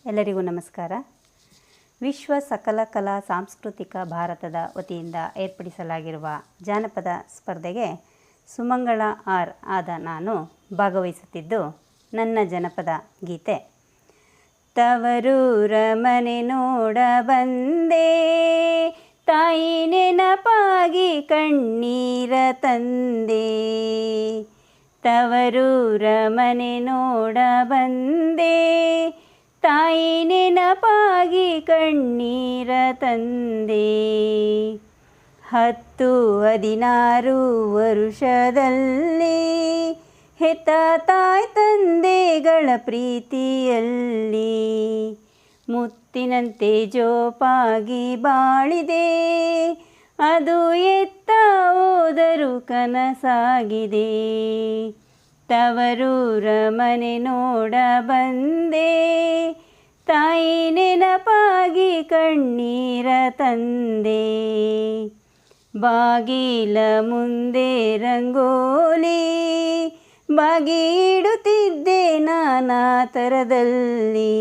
ಎಲ್ಲರಿಗೂ ನಮಸ್ಕಾರ. ವಿಶ್ವ ಸಕಲ ಕಲಾ ಸಾಂಸ್ಕೃತಿಕ ಭಾರತದ ವತಿಯಿಂದ ಏರ್ಪಡಿಸಲಾಗಿರುವ ಜಾನಪದ ಸ್ಪರ್ಧೆಗೆ ಸುಮಂಗಳ ಆರ್ ಆದ ನಾನು ಭಾಗವಹಿಸುತ್ತಿದ್ದು, ನನ್ನ ಜನಪದ ಗೀತೆ ತವರೂರ ಮನೆ ನೋಡ ಬಂದೆ, ತಾಯಿ ನೆನಪಾಗಿ ಕಣ್ಣೀರ ತಂದೆ. ತವರೂರ ಮನೆ ನೋಡ ಬಂದೆ, ತಾಯಿ ನೆನಪಾಗಿ ಕಣ್ಣೀರ ತಂದೆ. 10-16 ವರುಷದಲ್ಲಿ ಹೆತ್ತ ತಾಯಿ ತಂದೆಗಳ ಪ್ರೀತಿಯಲ್ಲಿ ಮುತ್ತಿನಂತೆ ಜೋಪಾಗಿ ಬಾಳಿದೆ, ಅದು ಎತ್ತ ಹೋದರೂ ಕನಸಾಗಿದೆ. ತವರೂರ ಮನೆ ನೋಡ ಬಂದೆ, ತಾಯಿ ನೆನಪಾಗಿ ಕಣ್ಣೀರ ತಂದೆ. ಬಾಗಿಲ ಮುಂದೆ ರಂಗೋಲಿ ಬಾಗಿ ಇಡುತ್ತಿದ್ದೆ ನಾನಾ ಥರದಲ್ಲಿ.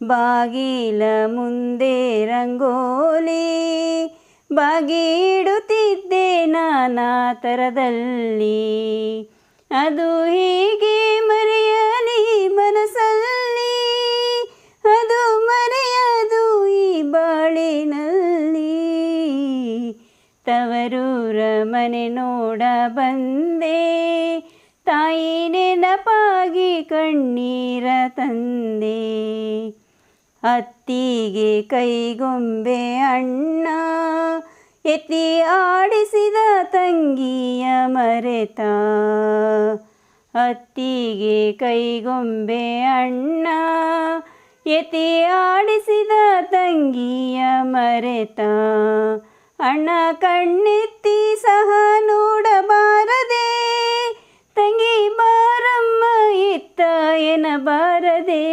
ಬಾಗಿಲ ಮುಂದೆ ರಂಗೋಲಿ ಬಾಗಿ ಇಡುತ್ತಿದ್ದೆ ನಾನಾ ಥರದಲ್ಲಿ. ಅದು ಹೀಗೆ ಮರೆಯಲಿ ಮನಸ್ಸಲ್ಲಿ, ಅದು ಮರೆಯದು ಈ ಬಾಳಿನಲ್ಲಿ. ತವರೂರ ಮನೆ ನೋಡ ಬಂದೆ, ತಾಯಿ ನೆನಪಾಗಿ ಕಣ್ಣೀರ ತಂದೆ. ಅತ್ತಿಗೆ ಕೈಗೊಂಬೆ ಅಣ್ಣ ಎತ್ತಿ ಆಡಿಸಿದ ತಂಗಿಯ ಮರೆತ. ಅತ್ತಿಗೆ ಕೈಗೊಂಬೆ ಅಣ್ಣ ಎತ್ತಿ ಆಡಿಸಿದ ತಂಗಿಯ ಮರೆತ. ಅಣ್ಣ ಕಣ್ಣೆತ್ತಿ ಸಹ ನೋಡಬಾರದೆ, ತಂಗಿ ಬಾರಮ್ಮ ಎತ್ತ ಎನ್ನಬಾರದೆ.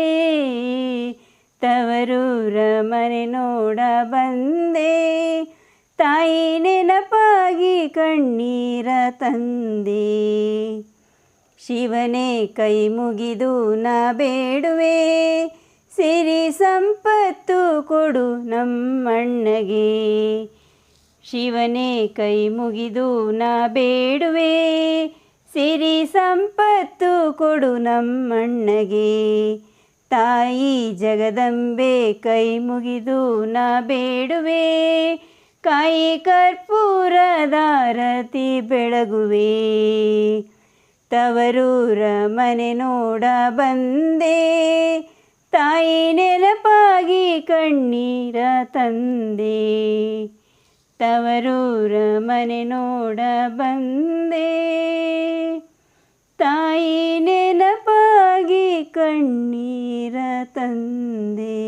ತವರೂರ ಮನೆ ನೋಡ ಬಂದೆ, ತಾಯಿ ನೆನಪಾಗಿ ಕಣ್ಣೀರ ತಂದೆ. ಶಿವನೇ ಕೈ ಮುಗಿದು ನಾ ಬೇಡುವೆ, ಸಿರಿ ಸಂಪತ್ತು ಕೊಡು ನಮ್ಮಣ್ಣಗೆ. ಶಿವನೇ ಕೈ ಮುಗಿದು ನಾ ಬೇಡುವೆ, ಸಿರಿ ಸಂಪತ್ತು ಕೊಡು ನಮ್ಮಣ್ಣಗೆ. ತಾಯಿ ಜಗದಂಬೆ ಕೈ ಮುಗಿದು ನಾ ಬೇಡುವೆ, ಕಾಯಿ ಕರ್ಪೂರದಾರತಿ ಬೆಳಗುವೆ. ತವರೂರ ಮನೆ ನೋಡ ಬಂದೆ, ತಾಯಿ ನೆನಪಾಗಿ ಕಣ್ಣೀರ ತಂದೆ. ತವರೂರ ಮನೆ ನೋಡ ಬಂದೆ, ತಾಯಿ ನೆನಪಾಗಿ ಕಣ್ಣೀರ ತಂದೆ.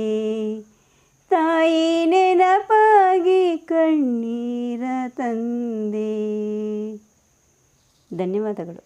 ತಾಯಿ ನೆನಪಾಗಿ ಕಣ್ಣೀರ ತಂದೆ. ಧನ್ಯವಾದಗಳು.